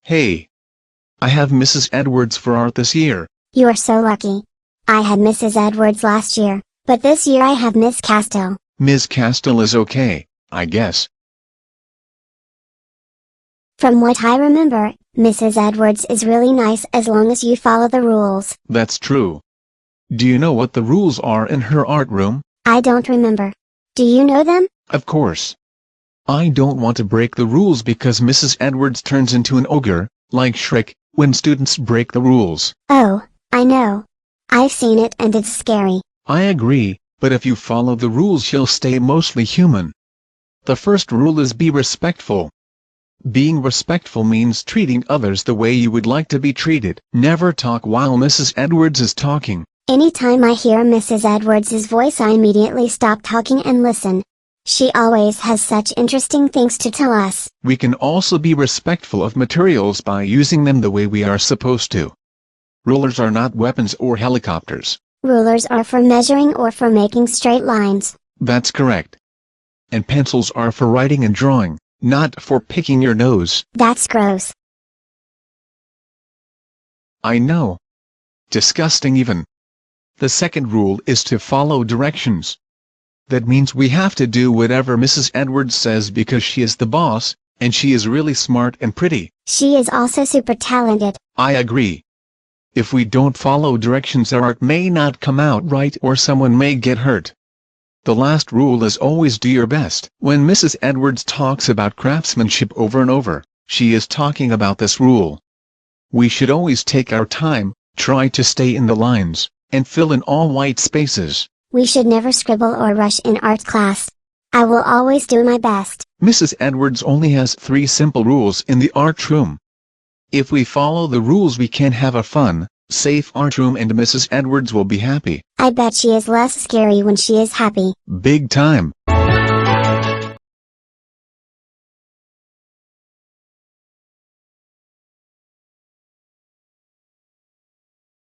Hey. I have Mrs. Edwards for art this year. You are so lucky. I had Mrs. Edwards last year, but this year I have Miss Castell. Ms. Castell is okay, I guess. From what I remember, Mrs. Edwards is really nice as long as you follow the rules. That's true. Do you know what the rules are in her art room? I don't remember. Do you know them? Of course. I don't want to break the rules because Mrs. Edwards turns into an ogre, like Shrek, when students break the rules. Oh, I know. I've seen it and it's scary. I agree, but if you follow the rules she'll stay mostly human. The first rule is be respectful. Being respectful means treating others the way you would like to be treated. Never talk while Mrs. Edwards is talking. Anytime I hear Mrs. Edwards' voice I immediately stop talking and listen. She always has such interesting things to tell us. We can also be respectful of materials by using them the way we are supposed to. Rulers are not weapons or helicopters. Rulers are for measuring or for making straight lines. That's correct. And pencils are for writing and drawing, not for picking your nose. That's gross. I know. Disgusting even. The second rule is to follow directions. That means we have to do whatever Mrs. Edwards says because she is the boss, and she is really smart and pretty. She is also super talented. I agree. If we don't follow directions our art may not come out right or someone may get hurt. The last rule is always do your best. When Mrs. Edwards talks about craftsmanship over and over, she is talking about this rule. We should always take our time, try to stay in the lines, and fill in all white spaces. We should never scribble or rush in art class. I will always do my best. Mrs. Edwards only has 3 simple rules in the art room. If we follow the rules we can have a fun, safe art room and Mrs. Edwards will be happy. I bet she is less scary when she is happy. Big time.